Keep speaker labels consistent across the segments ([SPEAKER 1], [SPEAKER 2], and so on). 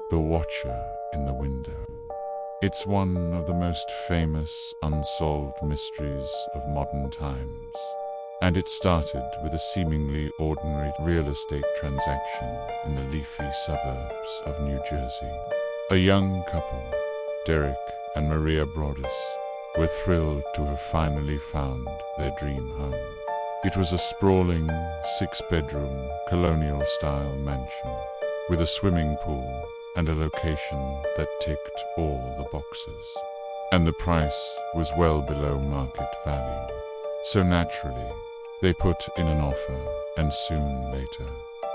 [SPEAKER 1] The Watcher in the Window. It's one of the most famous unsolved mysteries of modern times, and it started with a seemingly ordinary real estate transaction in the leafy suburbs of New Jersey. A young couple, Derek and Maria Broadus, were thrilled to have finally found their dream home. It was a sprawling, 6-bedroom, colonial-style mansion with a swimming pool and a location that ticked all the boxes. And the price was well below market value. So naturally, they put in an offer, and soon later,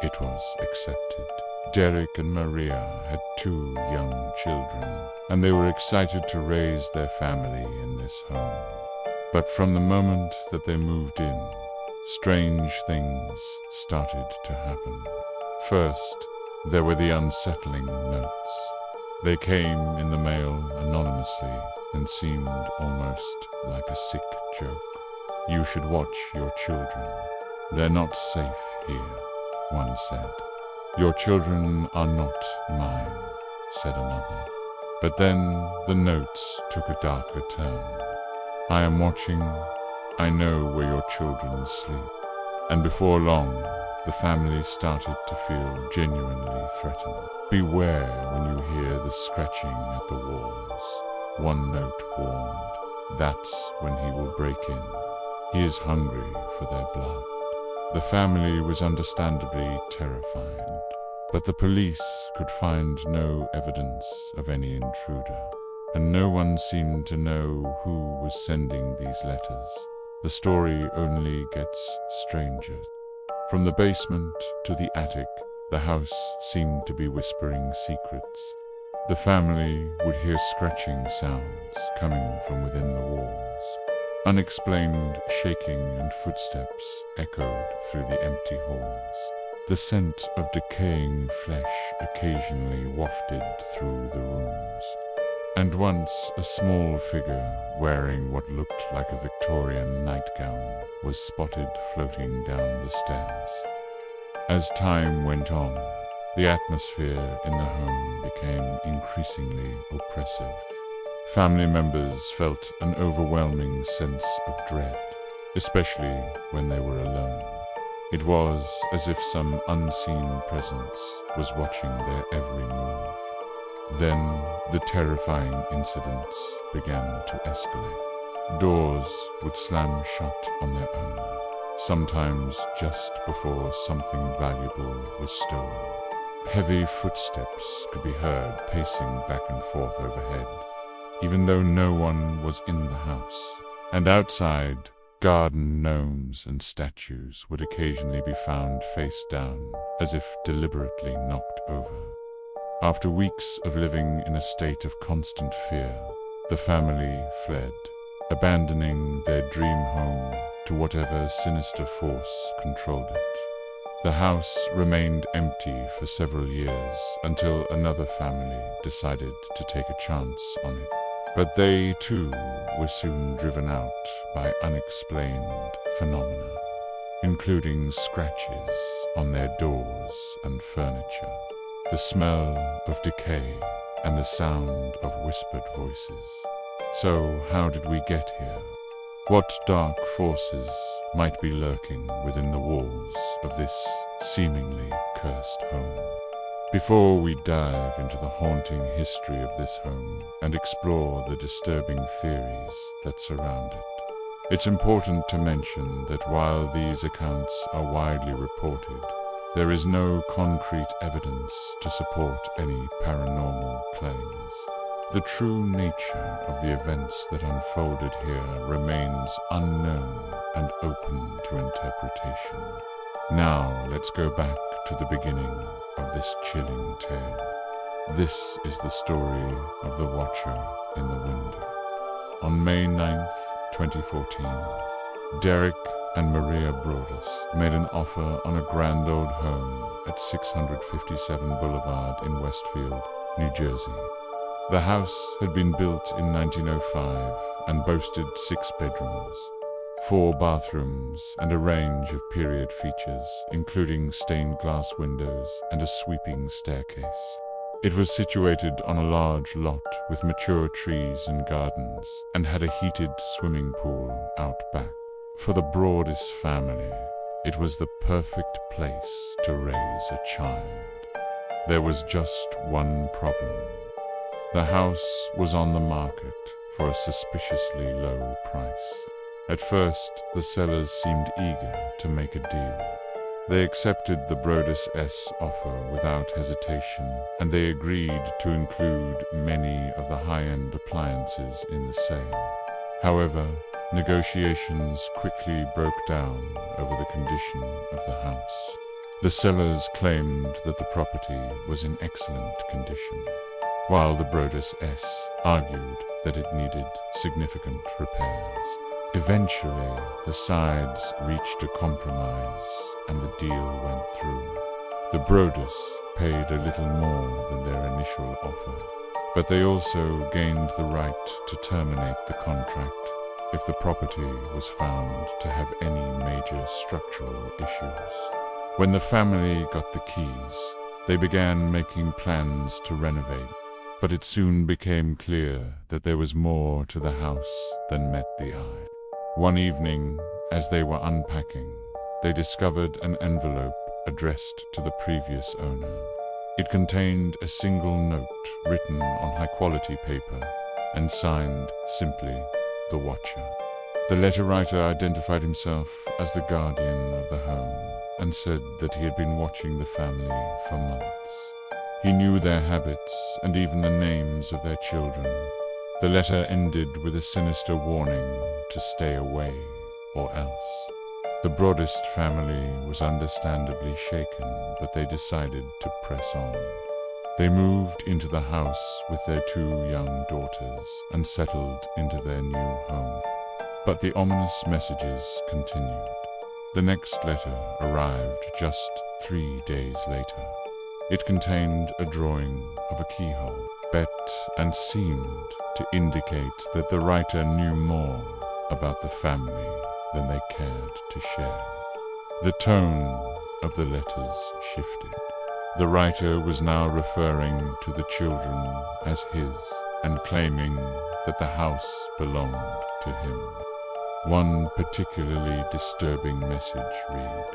[SPEAKER 1] it was accepted. Derek and Maria had 2 young children, and they were excited to raise their family in this home. But from the moment that they moved in, strange things started to happen. First, there were the unsettling notes. They came in the mail anonymously and seemed almost like a sick joke. "You should watch your children. They're not safe here," one said. "Your children are not mine," said another. But then the notes took a darker turn. "I am watching. I know where your children sleep." And before long, the family started to feel genuinely threatened. "Beware when you hear the scratching at the walls," one note warned. "That's when he will break in. He is hungry for their blood." The family was understandably terrified, but the police could find no evidence of any intruder, and no one seemed to know who was sending these letters. The story only gets stranger. From the basement to the attic, the house seemed to be whispering secrets. The family would hear scratching sounds coming from within the walls. Unexplained shaking and footsteps echoed through the empty halls. The scent of decaying flesh occasionally wafted through the rooms. And once a small figure wearing what looked like a Victorian nightgown was spotted floating down the stairs. As time went on, the atmosphere in the home became increasingly oppressive. Family members felt an overwhelming sense of dread, especially when they were alone. It was as if some unseen presence was watching their every move. Then the terrifying incidents began to escalate. Doors would slam shut on their own, sometimes just before something valuable was stolen. Heavy footsteps could be heard pacing back and forth overhead, even though no one was in the house. And outside, garden gnomes and statues would occasionally be found face down, as if deliberately knocked over. After weeks of living in a state of constant fear, the family fled, abandoning their dream home to whatever sinister force controlled it. The house remained empty for several years until another family decided to take a chance on it. But they, too, were soon driven out by unexplained phenomena, including scratches on their doors and furniture, the smell of decay, and the sound of whispered voices. So how did we get here? What dark forces might be lurking within the walls of this seemingly cursed home? Before we dive into the haunting history of this home and explore the disturbing theories that surround it, it's important to mention that while these accounts are widely reported, there is no concrete evidence to support any paranormal claims. The true nature of the events that unfolded here remains unknown and open to interpretation. Now let's go back to the beginning of this chilling tale. This is the story of the Watcher in the Window. On May 9th, 2014, Derek and Maria Broadus made an offer on a grand old home at 657 Boulevard in Westfield, New Jersey. The house had been built in 1905 and boasted 6 bedrooms, 4 bathrooms, and a range of period features, including stained glass windows and a sweeping staircase. It was situated on a large lot with mature trees and gardens, and had a heated swimming pool out back. For the Broadus family, it was the perfect place to raise a child. There was just one problem. The house was on the market for a suspiciously low price. At first, the sellers seemed eager to make a deal. They accepted the Broadus' offer without hesitation, and they agreed to include many of the high-end appliances in the sale. However, negotiations quickly broke down over the condition of the house. The sellers claimed that the property was in excellent condition, while the Broadus' argued that it needed significant repairs. Eventually, the sides reached a compromise, and the deal went through. The Broadus paid a little more than their initial offer, but they also gained the right to terminate the contract if the property was found to have any major structural issues. When the family got the keys, they began making plans to renovate, but it soon became clear that there was more to the house than met the eye. One evening, as they were unpacking, they discovered an envelope addressed to the previous owner. It contained a single note written on high-quality paper and signed simply, "The Watcher." The letter writer identified himself as the guardian of the home and said that he had been watching the family for months. He knew their habits and even the names of their children. The letter ended with a sinister warning to stay away or else. The Broadus family was understandably shaken, but they decided to press on. They moved into the house with their 2 young daughters and settled into their new home. But the ominous messages continued. The next letter arrived just 3 days later. It contained a drawing of a keyhole, bet and seemed to indicate that the writer knew more about the family than they cared to share. The tone of the letters shifted. The writer was now referring to the children as his and claiming that the house belonged to him. One particularly disturbing message read,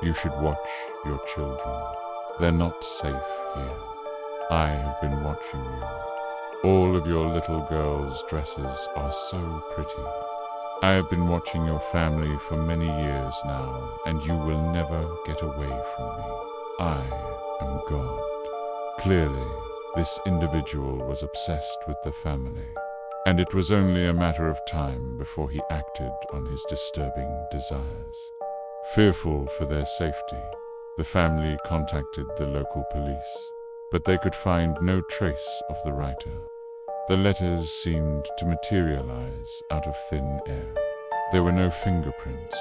[SPEAKER 1] "You should watch your children. They're not safe here. I have been watching you. All of your little girls' dresses are so pretty. I have been watching your family for many years now, and you will never get away from me. I am God." Clearly, this individual was obsessed with the family, and it was only a matter of time before he acted on his disturbing desires. Fearful for their safety, the family contacted the local police, but they could find no trace of the writer. The letters seemed to materialize out of thin air. There were no fingerprints,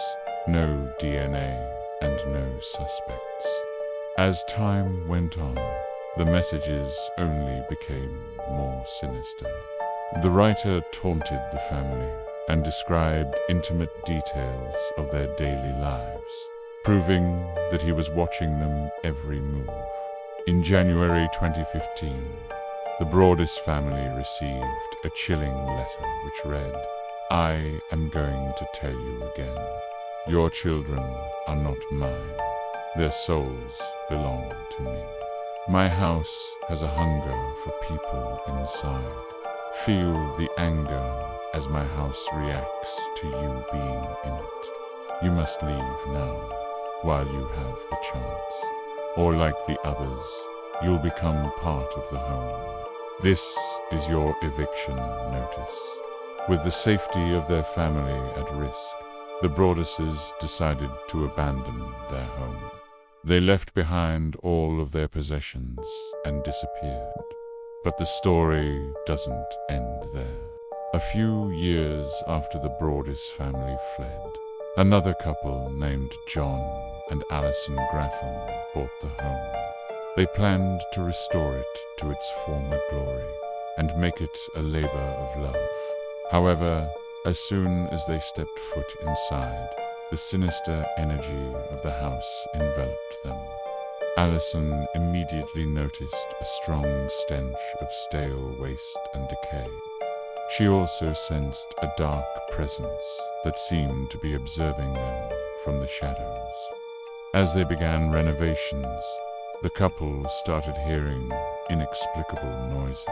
[SPEAKER 1] no DNA, and no suspects. As time went on, the messages only became more sinister. The writer taunted the family and described intimate details of their daily lives, proving that he was watching them every move. In January 2015, the Broadus family received a chilling letter which read, "I am going to tell you again. Your children are not mine. Their souls belong to me. My house has a hunger for people inside. Feel the anger as my house reacts to you being in it. You must leave now, while you have the chance. Or like the others, you'll become part of the home. This is your eviction notice." With the safety of their family at risk, the Broaduses decided to abandon their home. They left behind all of their possessions and disappeared. But the story doesn't end there. A few years after the Broadus family fled, another couple named John and Alison Graffam bought the home. They planned to restore it to its former glory and make it a labor of love. However, as soon as they stepped foot inside, the sinister energy of the house enveloped them. Allison immediately noticed a strong stench of stale waste and decay. She also sensed a dark presence that seemed to be observing them from the shadows. As they began renovations, the couple started hearing inexplicable noises.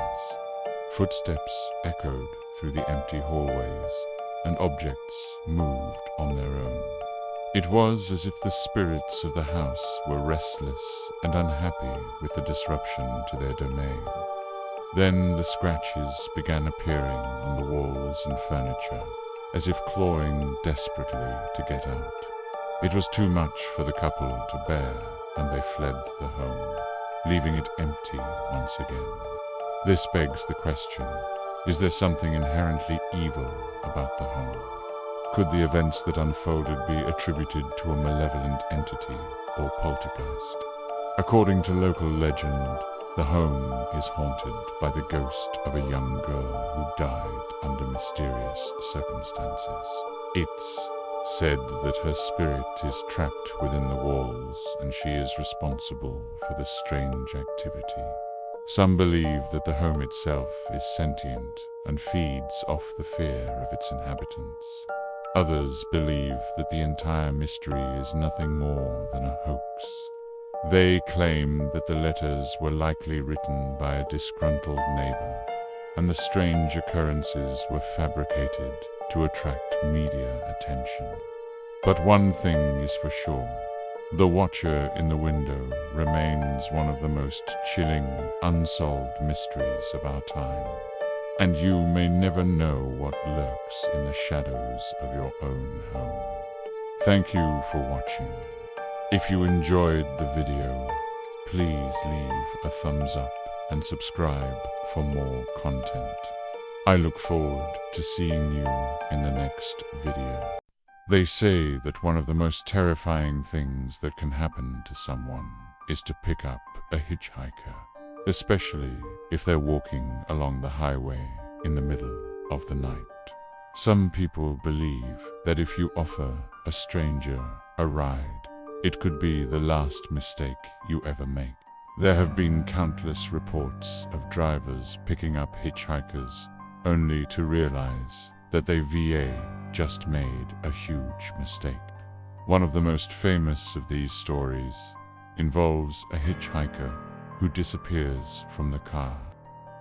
[SPEAKER 1] Footsteps echoed through the empty hallways, and objects moved on their own. It was as if the spirits of the house were restless and unhappy with the disruption to their domain. Then the scratches began appearing on the walls and furniture, as if clawing desperately to get out. It was too much for the couple to bear, and they fled the home, leaving it empty once again. This begs the question, is there something inherently evil about the home? Could the events that unfolded be attributed to a malevolent entity or poltergeist? According to local legend, the home is haunted by the ghost of a young girl who died under mysterious circumstances. It's said that her spirit is trapped within the walls and she is responsible for the strange activity. Some believe that the home itself is sentient and feeds off the fear of its inhabitants. Others believe that the entire mystery is nothing more than a hoax. They claim that the letters were likely written by a disgruntled neighbor, and the strange occurrences were fabricated to attract media attention. But one thing is for sure. The Watcher in the Window remains one of the most chilling, unsolved mysteries of our time. And you may never know what lurks in the shadows of your own home. Thank you for watching. If you enjoyed the video, please leave a thumbs up and subscribe for more content. I look forward to seeing you in the next video. They say that one of the most terrifying things that can happen to someone is to pick up a hitchhiker, especially if they're walking along the highway in the middle of the night. Some people believe that if you offer a stranger a ride, it could be the last mistake you ever make. There have been countless reports of drivers picking up hitchhikers only to realize that they just made a huge mistake. One of the most famous of these stories involves a hitchhiker who disappears from the car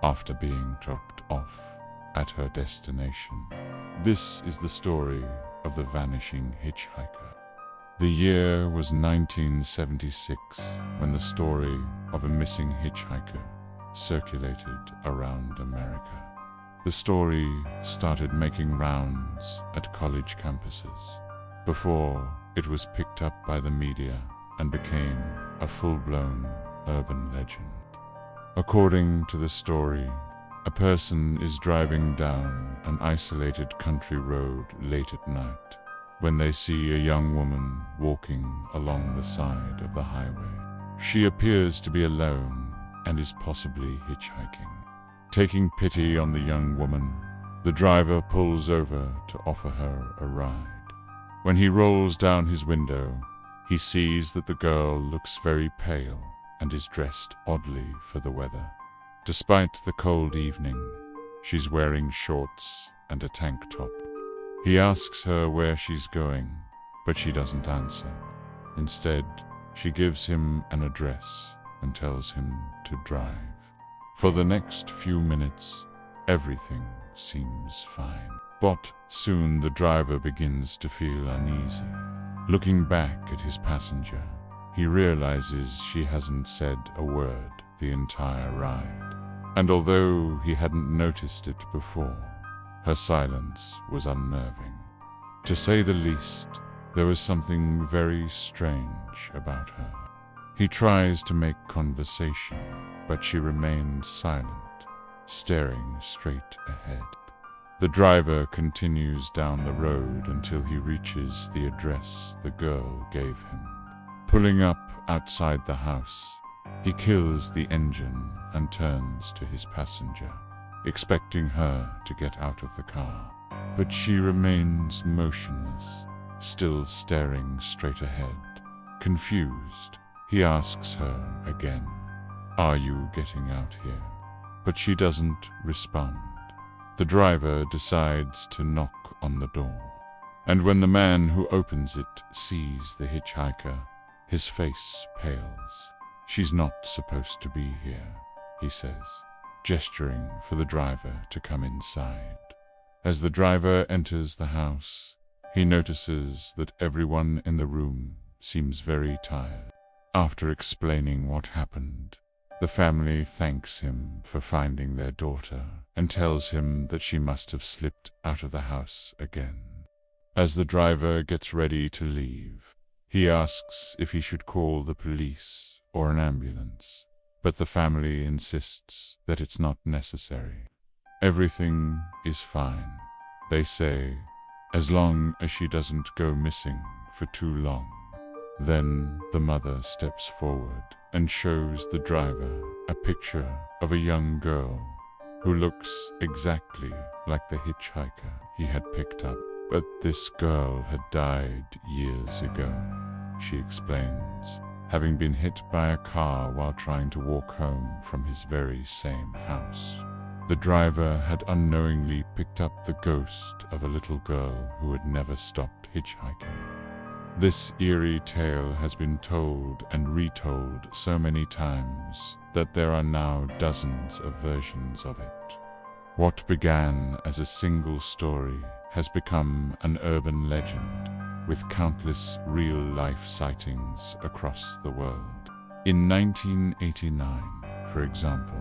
[SPEAKER 1] after being dropped off at her destination. This is the story of the vanishing hitchhiker. The year was 1976 when the story of a missing hitchhiker circulated around America. The story started making rounds at college campuses before it was picked up by the media and became a full-blown urban legend. According to the story, a person is driving down an isolated country road late at night when they see a young woman walking along the side of the highway. She appears to be alone and is possibly hitchhiking. Taking pity on the young woman, the driver pulls over to offer her a ride. When he rolls down his window, he sees that the girl looks very pale and is dressed oddly for the weather. Despite the cold evening, she's wearing shorts and a tank top. He asks her where she's going, but she doesn't answer. Instead, she gives him an address and tells him to drive. For the next few minutes, everything seems fine. But soon the driver begins to feel uneasy. Looking back at his passenger, he realizes she hasn't said a word the entire ride. And although he hadn't noticed it before, her silence was unnerving. To say the least, there was something very strange about her. He tries to make conversation, but she remains silent, staring straight ahead. The driver continues down the road until he reaches the address the girl gave him. Pulling up outside the house, he kills the engine and turns to his passenger, expecting her to get out of the car. But she remains motionless, still staring straight ahead. Confused, He asks her again, "Are you getting out here?" But she doesn't respond. The driver decides to knock on the door. And when the man who opens it sees the hitchhiker, his face pales. "She's not supposed to be here," he says, gesturing for the driver to come inside. As the driver enters the house, he notices that everyone in the room seems very tired. After explaining what happened, the family thanks him for finding their daughter and tells him that she must have slipped out of the house again. As the driver gets ready to leave, he asks if he should call the police or an ambulance, but the family insists that it's not necessary. Everything is fine, they say, as long as she doesn't go missing for too long. Then the mother steps forward and shows the driver a picture of a young girl who looks exactly like the hitchhiker he had picked up. But this girl had died years ago, she explains, having been hit by a car while trying to walk home from his very same house. The driver had unknowingly picked up the ghost of a little girl who had never stopped hitchhiking. This eerie tale has been told and retold so many times that there are now dozens of versions of it. What began as a single story has become an urban legend, with countless real-life sightings across the world. In 1989, for example,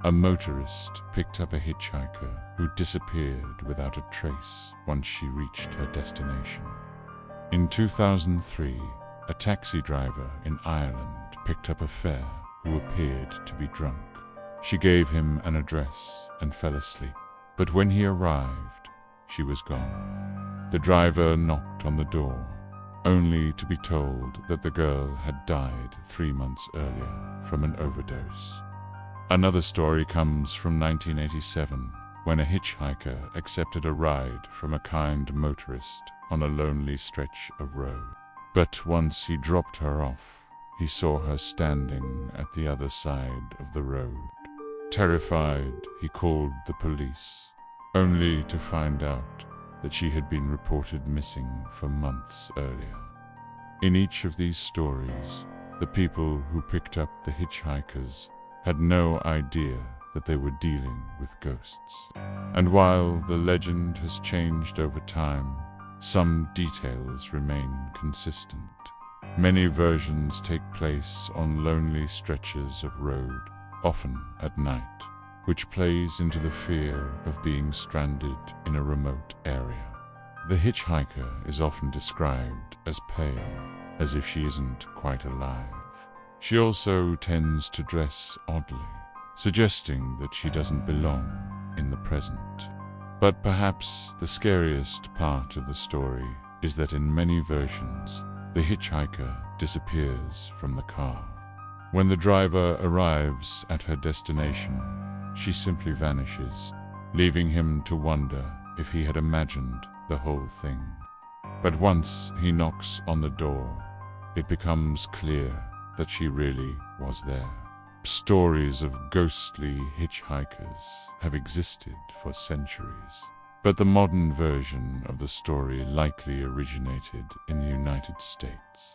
[SPEAKER 1] a motorist picked up a hitchhiker who disappeared without a trace once she reached her destination. In 2003, a taxi driver in Ireland picked up a fare who appeared to be drunk. She gave him an address and fell asleep, but when he arrived, she was gone. The driver knocked on the door, only to be told that the girl had died 3 months earlier from an overdose. Another story comes from 1987, when a hitchhiker accepted a ride from a kind motorist on a lonely stretch of road. But once he dropped her off, he saw her standing at the other side of the road. Terrified, he called the police, only to find out that she had been reported missing for months earlier. In each of these stories, the people who picked up the hitchhikers had no idea that they were dealing with ghosts. And while the legend has changed over time, some details remain consistent. Many versions take place on lonely stretches of road, often at night, which plays into the fear of being stranded in a remote area. The hitchhiker is often described as pale, as if she isn't quite alive. She also tends to dress oddly, suggesting that she doesn't belong in the present. But perhaps the scariest part of the story is that in many versions, the hitchhiker disappears from the car. When the driver arrives at her destination, she simply vanishes, leaving him to wonder if he had imagined the whole thing. But once he knocks on the door, it becomes clear that she really was there. Stories of ghostly hitchhikers have existed for centuries, but the modern version of the story likely originated in the United States.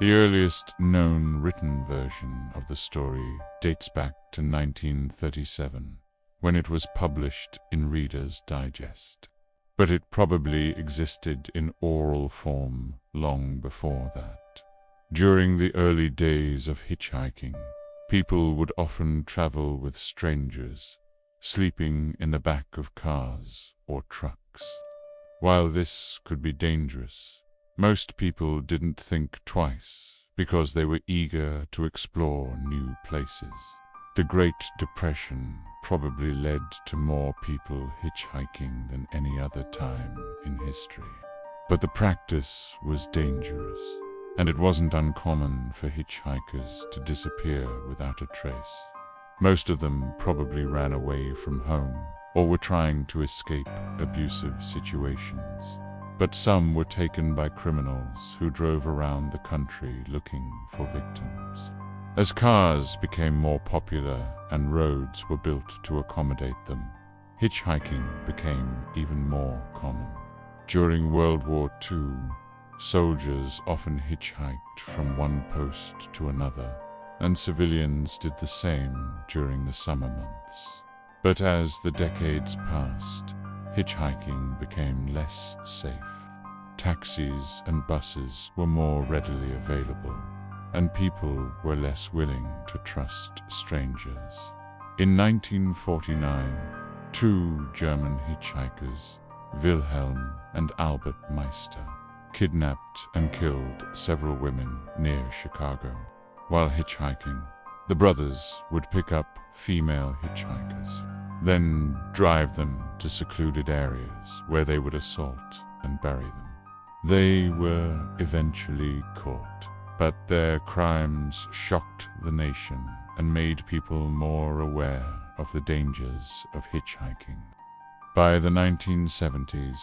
[SPEAKER 1] The earliest known written version of the story dates back to 1937, when it was published in Reader's Digest. But it probably existed in oral form long before that. During the early days of hitchhiking, people would often travel with strangers, sleeping in the back of cars or trucks. While this could be dangerous, most people didn't think twice because they were eager to explore new places. The Great Depression probably led to more people hitchhiking than any other time in history. But the practice was dangerous, and it wasn't uncommon for hitchhikers to disappear without a trace. Most of them probably ran away from home or were trying to escape abusive situations. but some were taken by criminals who drove around the country looking for victims. As cars became more popular and roads were built to accommodate them, hitchhiking became even more common. During World War II, soldiers often hitchhiked from one post to another, and civilians did the same during the summer months. But as the decades passed, hitchhiking became less safe. Taxis and buses were more readily available, and people were less willing to trust strangers. In 1949, two German hitchhikers, Wilhelm and Albert Meister, kidnapped and killed several women near Chicago. While hitchhiking, the brothers would pick up female hitchhikers, then drive them to secluded areas where they would assault and bury them. They were eventually caught, but their crimes shocked the nation and made people more aware of the dangers of hitchhiking. By the 1970s,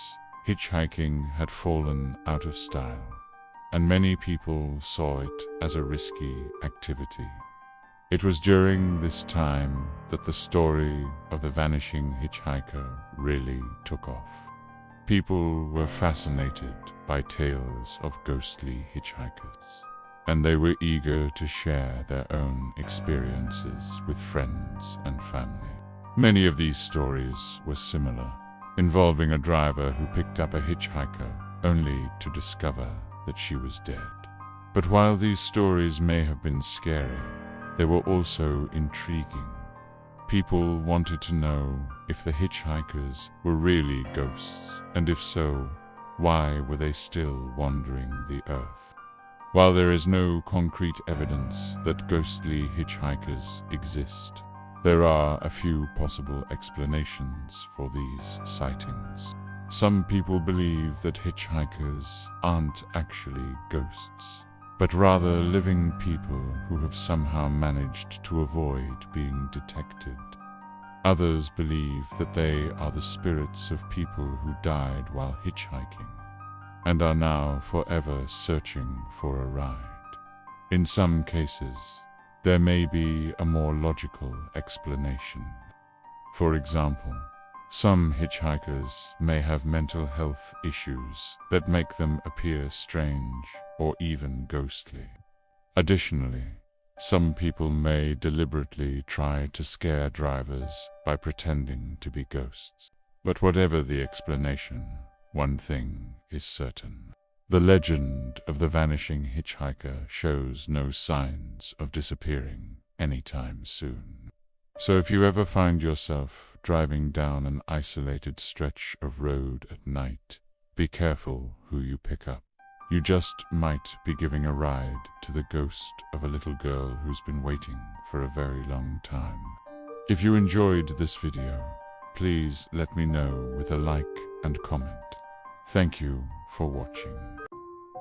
[SPEAKER 1] hitchhiking had fallen out of style, and many people saw it as a risky activity. It was during this time that the story of the vanishing hitchhiker really took off. People were fascinated by tales of ghostly hitchhikers, and they were eager to share their own experiences with friends and family. Many of these stories were similar, involving a driver who picked up a hitchhiker only to discover that she was dead. But while these stories may have been scary, they were also intriguing. People wanted to know if the hitchhikers were really ghosts, and if so, why were they still wandering the earth? While there is no concrete evidence that ghostly hitchhikers exist, there are a few possible explanations for these sightings. Some people believe that hitchhikers aren't actually ghosts, but rather living people who have somehow managed to avoid being detected. Others believe that they are the spirits of people who died while hitchhiking and are now forever searching for a ride. In some cases, there may be a more logical explanation. For example, some hitchhikers may have mental health issues that make them appear strange or even ghostly. Additionally, some people may deliberately try to scare drivers by pretending to be ghosts. But whatever the explanation, one thing is certain. The legend of the vanishing hitchhiker shows no signs of disappearing anytime soon. So if you ever find yourself driving down an isolated stretch of road at night, be careful who you pick up. You just might be giving a ride to the ghost of a little girl who's been waiting for a very long time. If you enjoyed this video, please let me know with a like and comment. Thank you for watching.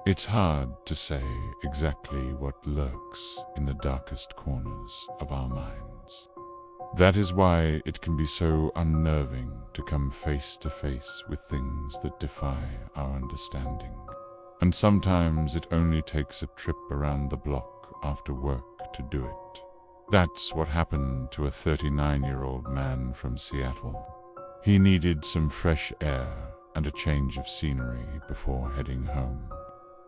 [SPEAKER 1] It's hard to say exactly what lurks in the darkest corners of our minds. That is why it can be so unnerving to come face to face with things that defy our understanding. And sometimes it only takes a trip around the block after work to do it. That's what happened to a 39-year-old man from Seattle. He needed some fresh air and a change of scenery before heading home.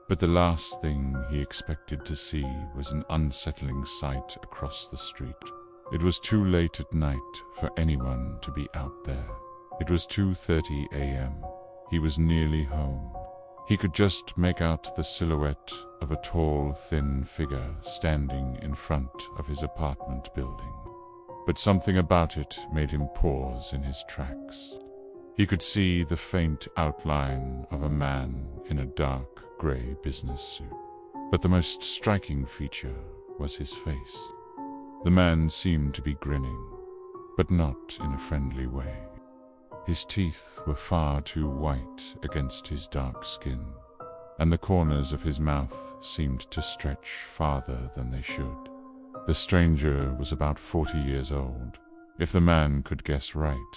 [SPEAKER 1] But the last thing he expected to see was an unsettling sight across the street. It was too late at night for anyone to be out there. It was 2:30 a.m. He was nearly home. He could just make out the silhouette of a tall, thin figure standing in front of his apartment building. But something about it made him pause in his tracks. He could see the faint outline of a man in a dark gray business suit. But the most striking feature was his face. The man seemed to be grinning, but not in a friendly way. His teeth were far too white against his dark skin, and the corners of his mouth seemed to stretch farther than they should. The stranger was about 40 years old, if the man could guess right.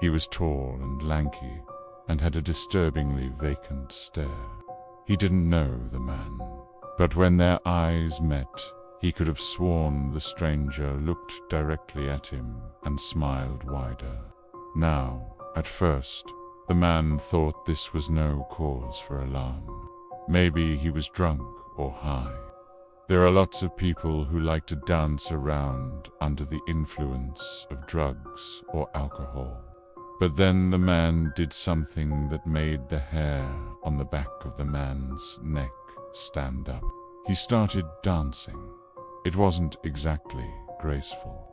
[SPEAKER 1] He was tall and lanky, and had a disturbingly vacant stare. He didn't know the man, but when their eyes met, he could have sworn the stranger looked directly at him and smiled wider. Now, at first, the man thought this was no cause for alarm. Maybe he was drunk or high. There are lots of people who like to dance around under the influence of drugs or alcohol. But then the man did something that made the hair on the back of the man's neck stand up. He started dancing. It wasn't exactly graceful.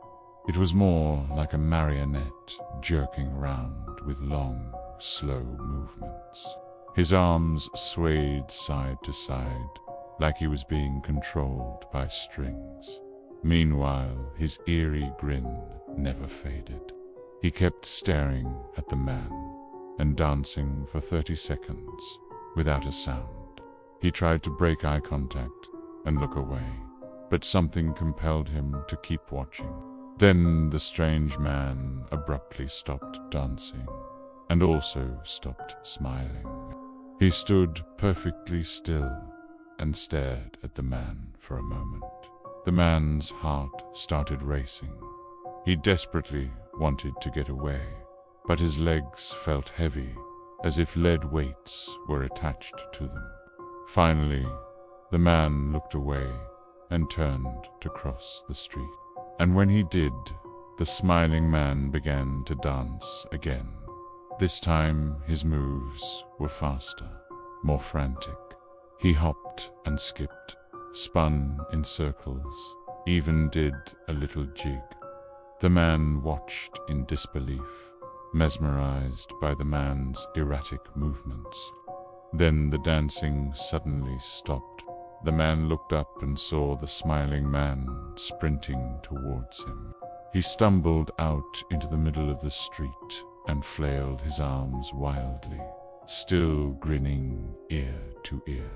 [SPEAKER 1] It was more like a marionette jerking around with long, slow movements. His arms swayed side to side, like he was being controlled by strings. Meanwhile, his eerie grin never faded. He kept staring at the man and dancing for 30 seconds without a sound. He tried to break eye contact and look away, but something compelled him to keep watching. Then the strange man abruptly stopped dancing and also stopped smiling. He stood perfectly still and stared at the man for a moment. The man's heart started racing. He desperately wanted to get away, but his legs felt heavy, as if lead weights were attached to them. Finally, the man looked away and turned to cross the street. And when he did, the smiling man began to dance again. This time his moves were faster, more frantic. He hopped and skipped, spun in circles, even did a little jig. The man watched in disbelief, mesmerized by the man's erratic movements. Then the dancing suddenly stopped. The man looked up and saw the smiling man sprinting towards him. He stumbled out into the middle of the street and flailed his arms wildly, still grinning ear to ear.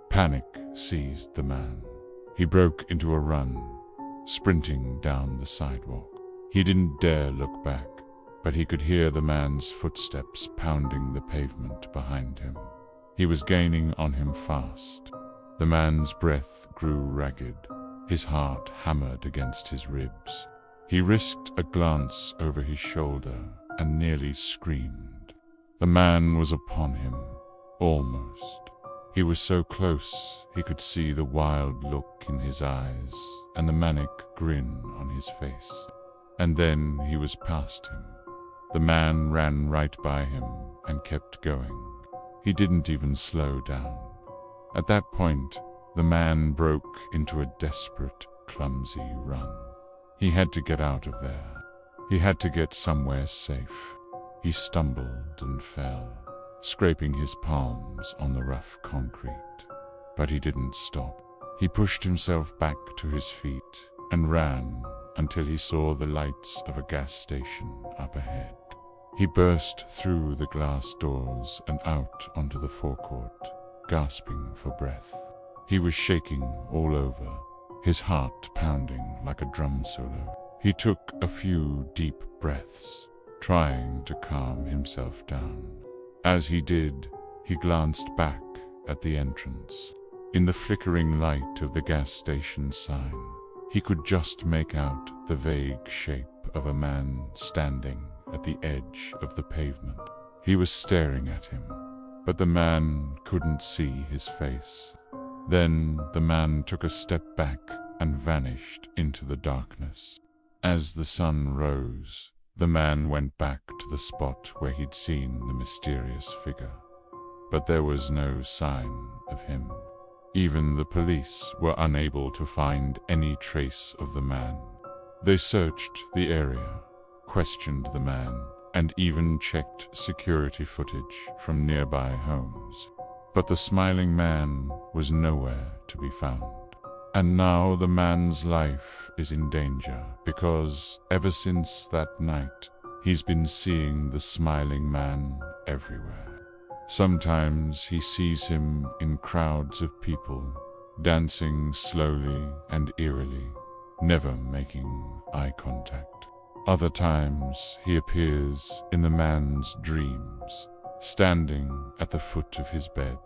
[SPEAKER 1] Panic seized the man. He broke into a run, sprinting down the sidewalk. He didn't dare look back, but he could hear the man's footsteps pounding the pavement behind him. He was gaining on him fast. The man's breath grew ragged. His heart hammered against his ribs. He risked a glance over his shoulder and nearly screamed. The man was upon him, almost. He was so close he could see the wild look in his eyes and the manic grin on his face. And then he was past him. The man ran right by him and kept going. He didn't even slow down. At that point, the man broke into a desperate, clumsy run. He had to get out of there. He had to get somewhere safe. He stumbled and fell, scraping his palms on the rough concrete. But he didn't stop. He pushed himself back to his feet and ran until he saw the lights of a gas station up ahead. He burst through the glass doors and out onto the forecourt, gasping for breath. He was shaking all over, his heart pounding like a drum solo. He took a few deep breaths, trying to calm himself down. As he did, he glanced back at the entrance. In the flickering light of the gas station sign, he could just make out the vague shape of a man standing at the edge of the pavement. He was staring at him, but the man couldn't see his face. Then the man took a step back and vanished into the darkness. As the sun rose, the man went back to the spot where he'd seen the mysterious figure. But there was no sign of him. Even the police were unable to find any trace of the man. They searched the area, questioned the man, and even checked security footage from nearby homes. But the smiling man was nowhere to be found. And now the man's life is in danger because ever since that night, he's been seeing the smiling man everywhere. Sometimes he sees him in crowds of people, dancing slowly and eerily, never making eye contact. Other times he appears in the man's dreams, standing at the foot of his bed,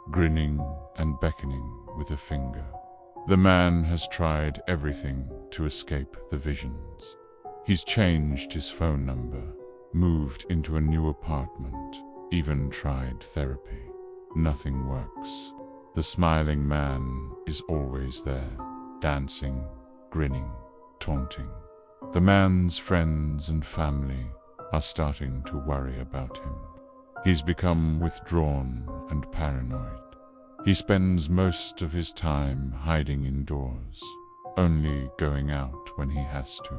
[SPEAKER 1] grinning and beckoning with a finger. The man has tried everything to escape the visions. He's changed his phone number, moved into a new apartment, even tried therapy. Nothing works. The smiling man is always there, dancing, grinning, taunting. The man's friends and family are starting to worry about him. He's become withdrawn and paranoid. He spends most of his time hiding indoors, only going out when he has to.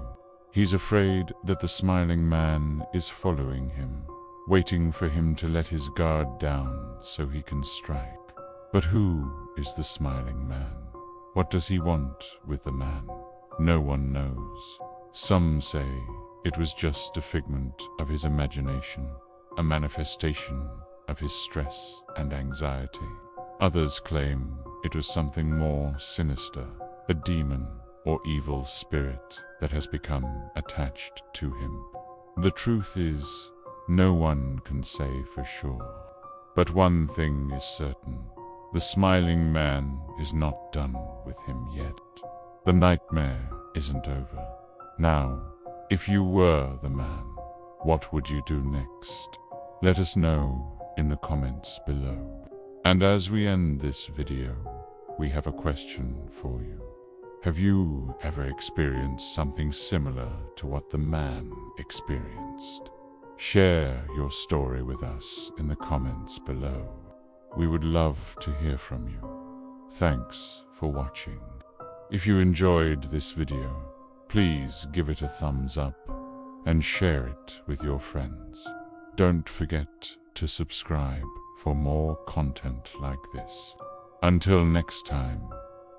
[SPEAKER 1] He's afraid that the smiling man is following him, waiting for him to let his guard down so he can strike. But who is the smiling man? What does he want with the man? No one knows. Some say it was just a figment of his imagination, a manifestation of his stress and anxiety. Others claim it was something more sinister, a demon or evil spirit that has become attached to him. The truth is, no one can say for sure. But one thing is certain. The smiling man is not done with him yet. The nightmare isn't over. Now, if you were the man, what would you do next? Let us know in the comments below. And as we end this video, we have a question for you. Have you ever experienced something similar to what the man experienced? Share your story with us in the comments below. We would love to hear from you. Thanks for watching. If you enjoyed this video, please give it a thumbs up and share it with your friends. Don't forget to subscribe for more content like this. Until next time,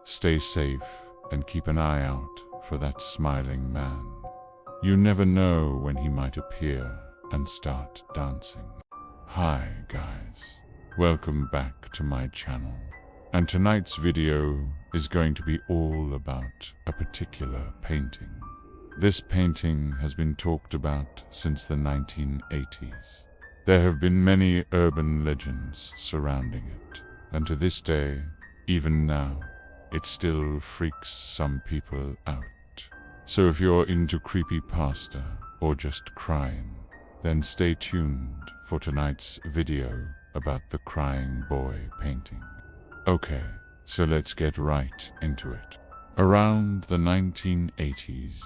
[SPEAKER 1] stay safe and keep an eye out for that smiling man. You never know when he might appear and start dancing. Hi guys, welcome back to my channel. And tonight's video is going to be all about a particular painting. This painting has been talked about since the 1980s. There have been many urban legends surrounding it, and to this day, even now, it still freaks some people out. So if you're into creepypasta or just crime, then stay tuned for tonight's video about the crying boy painting. Okay, so let's get right into it. Around the 1980s,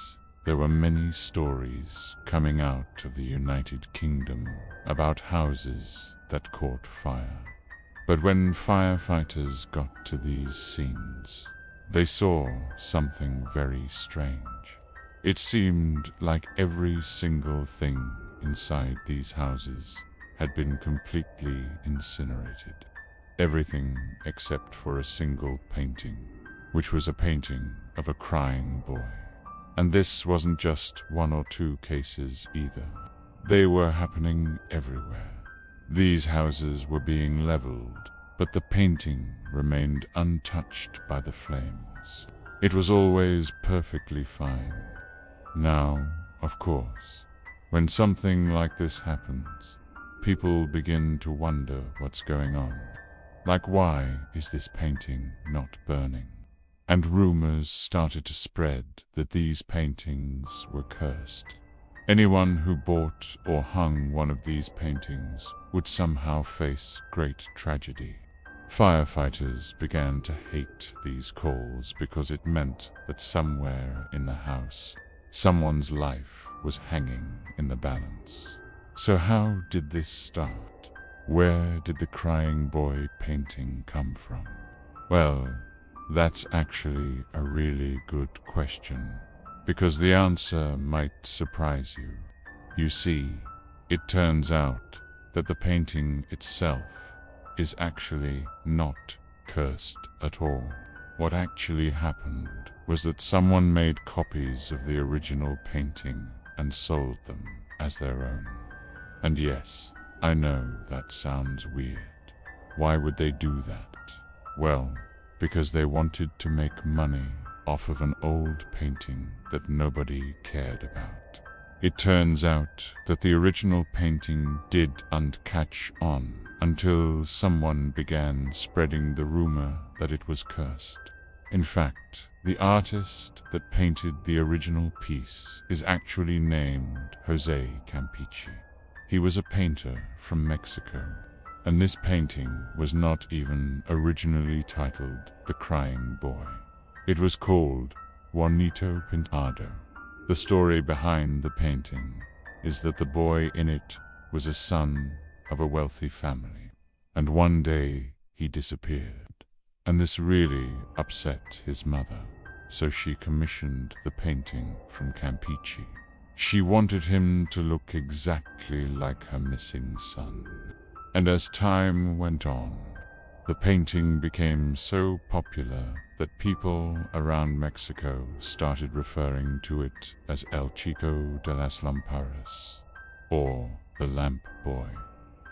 [SPEAKER 1] there were many stories coming out of the United Kingdom about houses that caught fire. But when firefighters got to these scenes, they saw something very strange. It seemed like every single thing inside these houses had been completely incinerated. Everything except for a single painting, which was a painting of a crying boy. And this wasn't just one or two cases either. They were happening everywhere. These houses were being leveled, but the painting remained untouched by the flames. It was always perfectly fine. Now, of course, when something like this happens, people begin to wonder what's going on. Like, why is this painting not burning? And rumors started to spread that these paintings were cursed. Anyone who bought or hung one of these paintings would somehow face great tragedy. Firefighters began to hate these calls because it meant that somewhere in the house, someone's life was hanging in the balance. So how did this start? Where did the crying boy painting come from? Well, that's actually a really good question, because the answer might surprise you. You see, it turns out that the painting itself is actually not cursed at all. What actually happened was that someone made copies of the original painting and sold them as their own. And yes, I know that sounds weird. Why would they do that? Well, because they wanted to make money off of an old painting that nobody cared about. It turns out that the original painting didn't catch on until someone began spreading the rumor that it was cursed. In fact, the artist that painted the original piece is actually named Jose Campeche. He was a painter from Mexico, and this painting was not even originally titled The Crying Boy. It was called Juanito Pintado. The story behind the painting is that the boy in it was a son of a wealthy family, and one day he disappeared, and this really upset his mother, so she commissioned the painting from Campeche. She wanted him to look exactly like her missing son. And as time went on, the painting became so popular that people around Mexico started referring to it as El Chico de las Lamparas, or the Lamp Boy.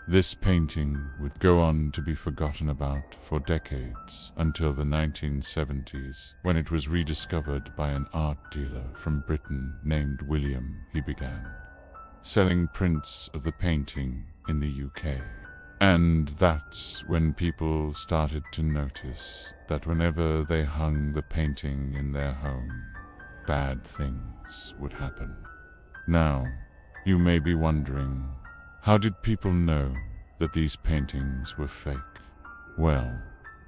[SPEAKER 1] This painting would go on to be forgotten about for decades until the 1970s, when it was rediscovered by an art dealer from Britain named William. He began selling prints of the painting in the UK. And that's when people started to notice that whenever they hung the painting in their home, bad things would happen. Now, you may be wondering, how did people know that these paintings were fake? Well,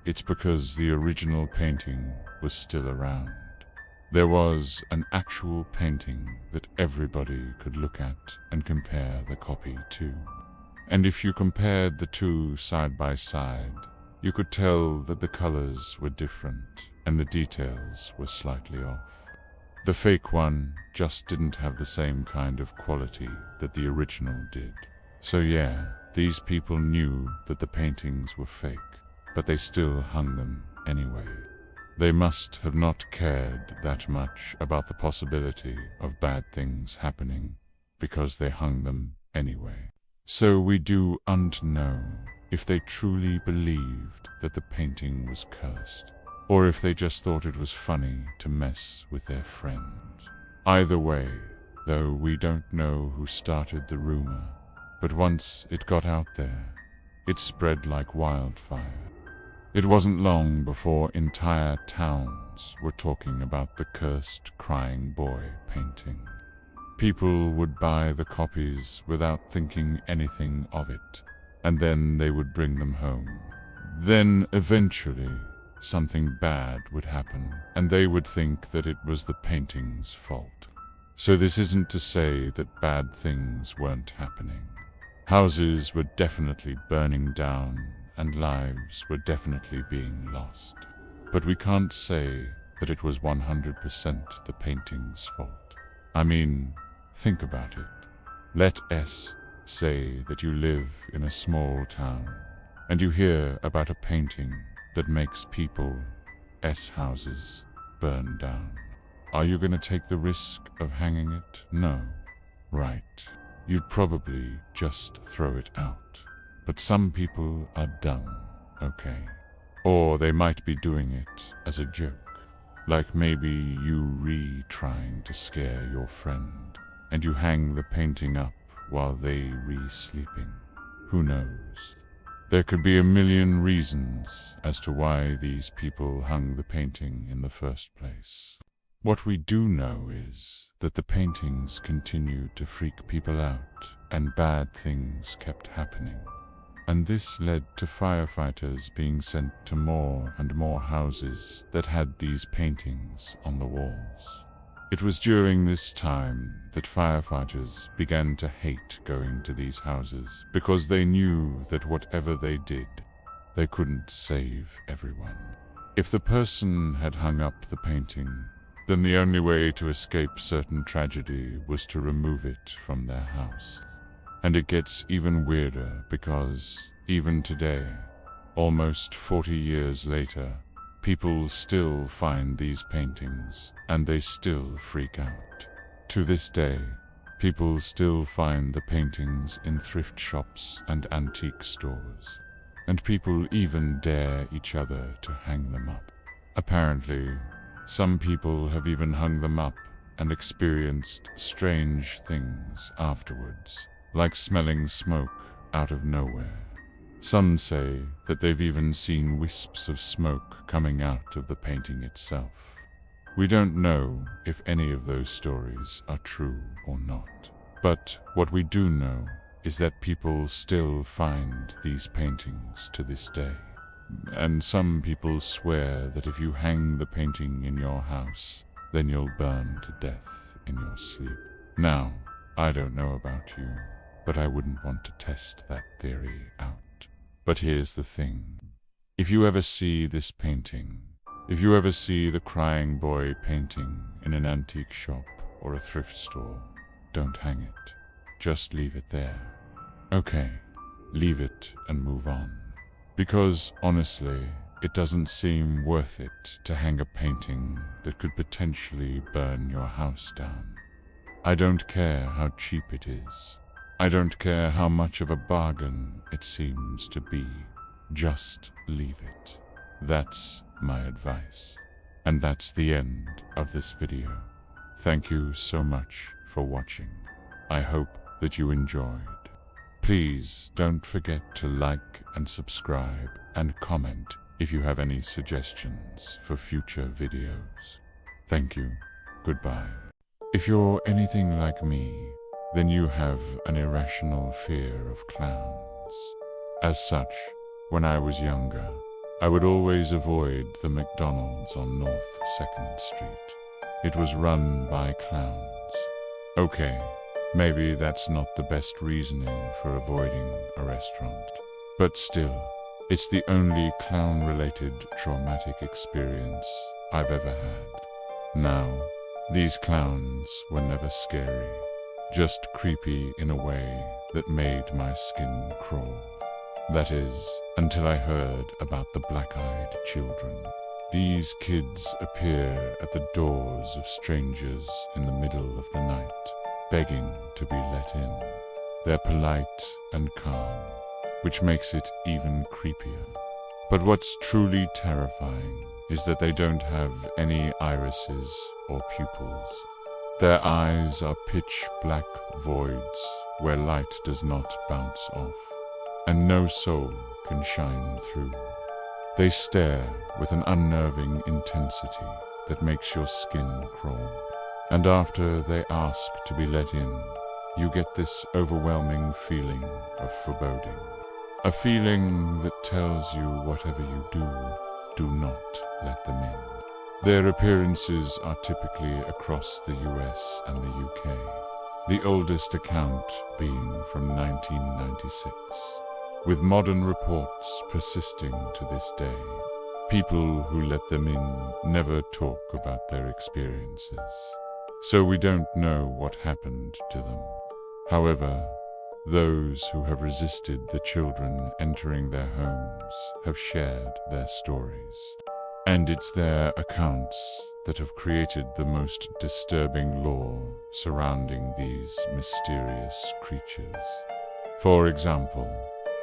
[SPEAKER 1] it's because the original painting was still around. There was an actual painting that everybody could look at and compare the copy to. And if you compared the two side by side, you could tell that the colors were different and the details were slightly off. The fake one just didn't have the same kind of quality that the original did. So yeah, these people knew that the paintings were fake, but they still hung them anyway. They must have not cared that much about the possibility of bad things happening, because they hung them anyway. So we don't know if they truly believed that the painting was cursed, or if they just thought it was funny to mess with their friends. Either way, though, we don't know who started the rumor, but once it got out there, it spread like wildfire. It wasn't long before entire towns were talking about the cursed Crying Boy painting. People would buy the copies without thinking anything of it, and then they would bring them home. Then, eventually, something bad would happen, and they would think that it was the painting's fault. So this isn't to say that bad things weren't happening. Houses were definitely burning down, and lives were definitely being lost. But we can't say that it was 100% the painting's fault. I mean, think about it. Let us say that you live in a small town, and you hear about a painting that makes people's houses burn down. Are you going to take the risk of hanging it? No. Right. You'd probably just throw it out. But some people are dumb, okay? Or they might be doing it as a joke. Like maybe you trying to scare your friend, and you hang the painting up while they sleeping. Who knows? There could be a million reasons as to why these people hung the painting in the first place. What we do know is that the paintings continued to freak people out, and bad things kept happening. And this led to firefighters being sent to more and more houses that had these paintings on the walls. It was during this time that firefighters began to hate going to these houses, because they knew that whatever they did, they couldn't save everyone. If the person had hung up the painting, then the only way to escape certain tragedy was to remove it from their house. And it gets even weirder because, even today, almost 40 years later, people still find these paintings and they still freak out. To this day, people still find the paintings in thrift shops and antique stores, and people even dare each other to hang them up. Apparently, some people have even hung them up and experienced strange things afterwards, like smelling smoke out of nowhere. Some say that they've even seen wisps of smoke coming out of the painting itself. We don't know if any of those stories are true or not. But what we do know is that people still find these paintings to this day. And some people swear that if you hang the painting in your house, then you'll burn to death in your sleep. Now, I don't know about you, but I wouldn't want to test that theory out. But here's the thing. If you ever see this painting, if you ever see the crying boy painting in an antique shop or a thrift store, don't hang it. Just leave it there. Okay, leave it and move on. Because honestly, it doesn't seem worth it to hang a painting that could potentially burn your house down. I don't care how cheap it is. I don't care how much of a bargain it seems to be. Just leave it. That's my advice. And that's the end of this video. Thank you so much for watching. I hope that you enjoyed. Please don't forget to like and subscribe and comment if you have any suggestions for future videos. Thank you. Goodbye. If you're anything like me, then you have an irrational fear of clowns. As such, when I was younger, I would always avoid the McDonald's on North 2nd Street. It was run by clowns. Okay, maybe that's not the best reasoning for avoiding a restaurant. But still, it's the only clown-related traumatic experience I've ever had. Now, these clowns were never scary, just creepy in a way that made my skin crawl. That is, until I heard about the black-eyed children. These kids appear at the doors of strangers in the middle of the night, begging to be let in. They're polite and calm, which makes it even creepier. But what's truly terrifying is that they don't have any irises or pupils. Their eyes are pitch-black voids where light does not bounce off, and no soul can shine through. They stare with an unnerving intensity that makes your skin crawl. And after they ask to be let in, you get this overwhelming feeling of foreboding. A feeling that tells you whatever you do not let them in. Their appearances are typically across the US and the UK, the oldest account being from 1996, with modern reports persisting to this day. People who let them in never talk about their experiences, so we don't know what happened to them. However, those who have resisted the children entering their homes have shared their stories. And it's their accounts that have created the most disturbing lore surrounding these mysterious creatures. For example,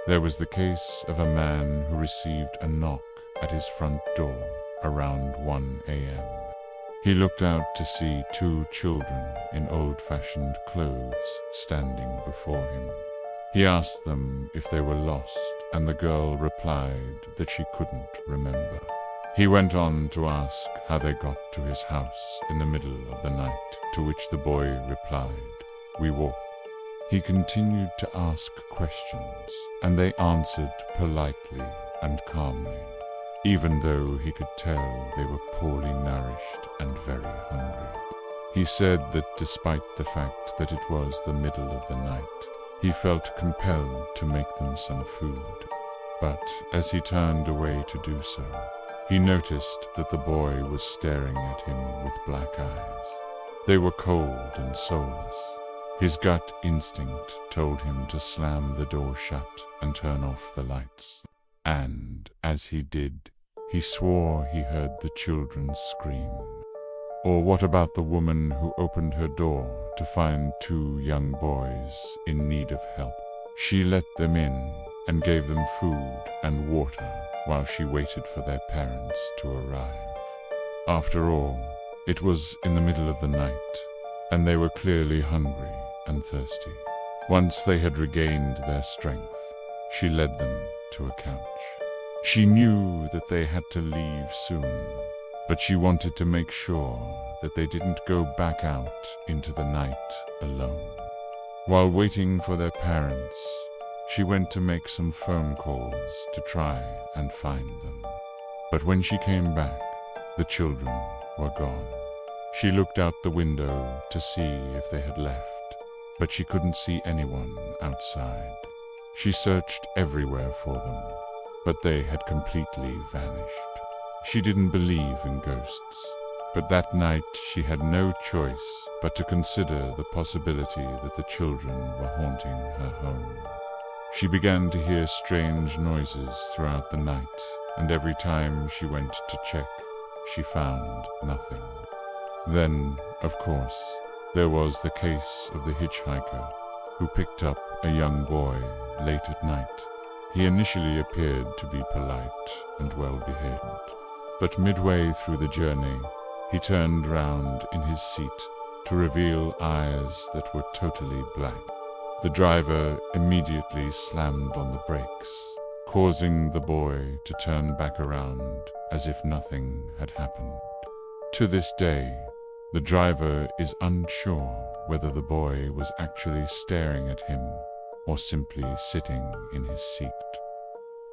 [SPEAKER 1] there was the case of a man who received a knock at his front door around 1 a.m. He looked out to see 2 children in old-fashioned clothes standing before him. He asked them if they were lost, and the girl replied that she couldn't remember. He went on to ask how they got to his house in the middle of the night, to which the boy replied, "We walked." He continued to ask questions, and they answered politely and calmly, even though he could tell they were poorly nourished and very hungry. He said that despite the fact that it was the middle of the night, he felt compelled to make them some food. But as he turned away to do so, he noticed that the boy was staring at him with black eyes. They were cold and soulless. His gut instinct told him to slam the door shut and turn off the lights. And as he did, he swore he heard the children scream. Or what about the woman who opened her door to find 2 young boys in need of help? She let them in and gave them food and water while she waited for their parents to arrive. After all, It was in the middle of the night, and they were clearly hungry and thirsty. Once they had regained their strength, she led them to a couch. She knew that they had to leave soon, but she wanted to make sure that they didn't go back out into the night alone. While waiting for their parents, she went to make some phone calls to try and find them. But when she came back, the children were gone. She looked out the window to see if they had left, but she couldn't see anyone outside. She searched everywhere for them, but they had completely vanished. She didn't believe in ghosts, but that night she had no choice but to consider the possibility that the children were haunting her home. She began to hear strange noises throughout the night, and every time she went to check, she found nothing. Then, of course, there was the case of the hitchhiker who picked up a young boy late at night. He initially appeared to be polite and well-behaved, but midway through the journey, he turned round in his seat to reveal eyes that were totally black. The driver immediately slammed on the brakes, causing the boy to turn back around as if nothing had happened. To this day, the driver is unsure whether the boy was actually staring at him or simply sitting in his seat.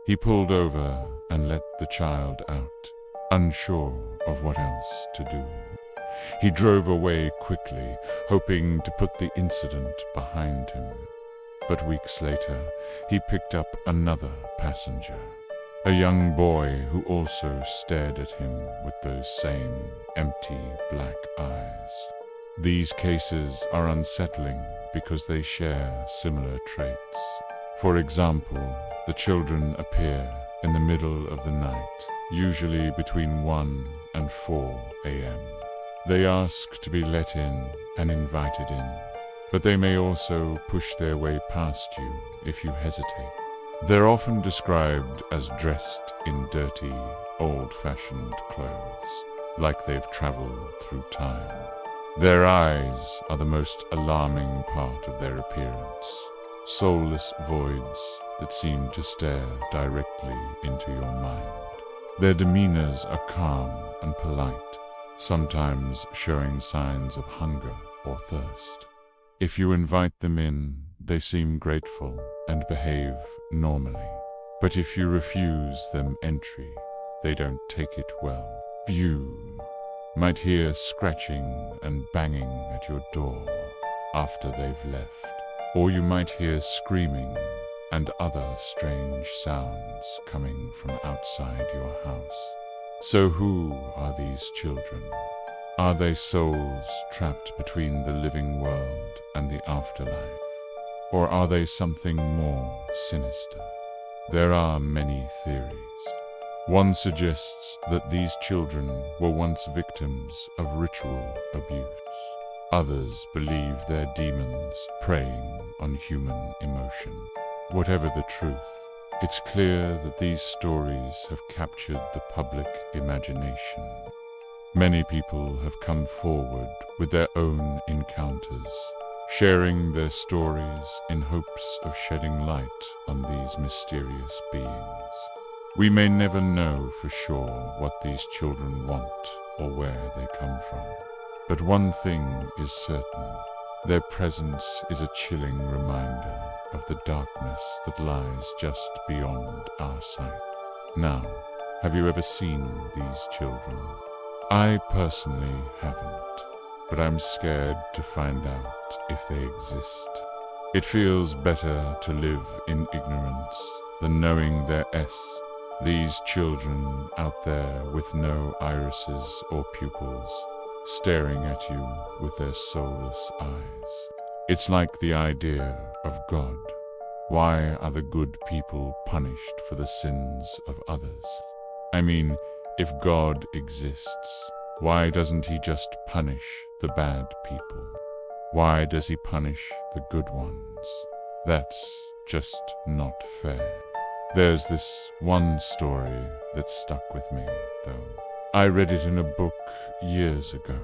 [SPEAKER 1] He pulled over and let the child out, unsure of what else to do. He drove away quickly, hoping to put the incident behind him. But weeks later, he picked up another passenger, a young boy who also stared at him with those same empty black eyes. These cases are unsettling because they share similar traits. For example, the children appear in the middle of the night, usually between 1 and 4 a.m. They ask to be let in and invited in, but they may also push their way past you if you hesitate. They're often described as dressed in dirty, old-fashioned clothes, like they've traveled through time. Their eyes are the most alarming part of their appearance, soulless voids that seem to stare directly into your mind. Their demeanors are calm and polite, sometimes showing signs of hunger or thirst. If you invite them in, they seem grateful and behave normally. But if you refuse them entry, they don't take it well. You might hear scratching and banging at your door after they've left, or you might hear screaming and other strange sounds coming from outside your house. So who are these children? Are they souls trapped between the living world and the afterlife? Or are they something more sinister? There are many theories. One suggests that these children were once victims of ritual abuse. Others believe they're demons preying on human emotion. Whatever the truth, it's clear that these stories have captured the public imagination. Many people have come forward with their own encounters, sharing their stories in hopes of shedding light on these mysterious beings. We may never know for sure what these children want or where they come from. But one thing is certain: their presence is a chilling reminder of the darkness that lies just beyond our sight. Now, have you ever seen these children? I personally haven't, but I'm scared to find out if they exist. It feels better to live in ignorance than knowing their these children out there with no irises or pupils, staring at you with their soulless eyes. It's like the idea of God. Why are the good people punished for the sins of others? I mean, if God exists, why doesn't he just punish the bad people? Why does he punish the good ones? That's just not fair. There's this one story that stuck with me, though. I read it in a book years ago.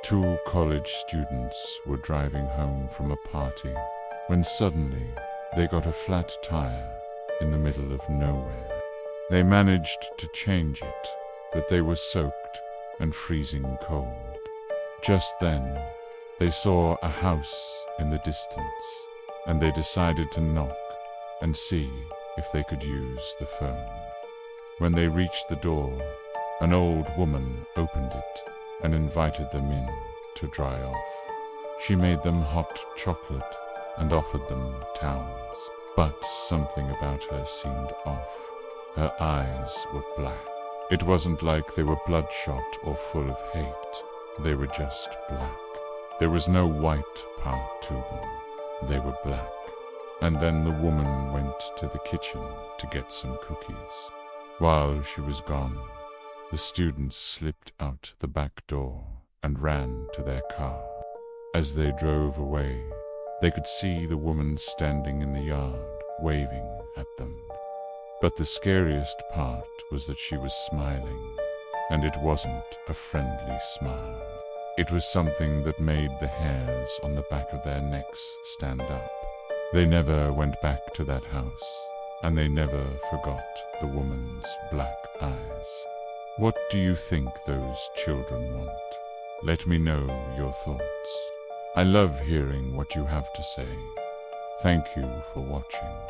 [SPEAKER 1] Two college students were driving home from a party when suddenly they got a flat tire in the middle of nowhere. They managed to change it, but they were soaked and freezing cold. Just then, they saw a house in the distance, and they decided to knock and see if they could use the phone. When they reached the door, an old woman opened it and invited them in to dry off. She made them hot chocolate and offered them towels. But something about her seemed off. Her eyes were black. It wasn't like they were bloodshot or full of hate. They were just black. There was no white part to them. They were black. And then the woman went to the kitchen to get some cookies. While she was gone, the students slipped out the back door and ran to their car. As they drove away, they could see the woman standing in the yard, waving at them. But the scariest part was that she was smiling, and it wasn't a friendly smile. It was something that made the hairs on the back of their necks stand up. They never went back to that house, and they never forgot the woman's black eyes. What do you think those children want? Let me know your thoughts. I love hearing what you have to say. Thank you for watching.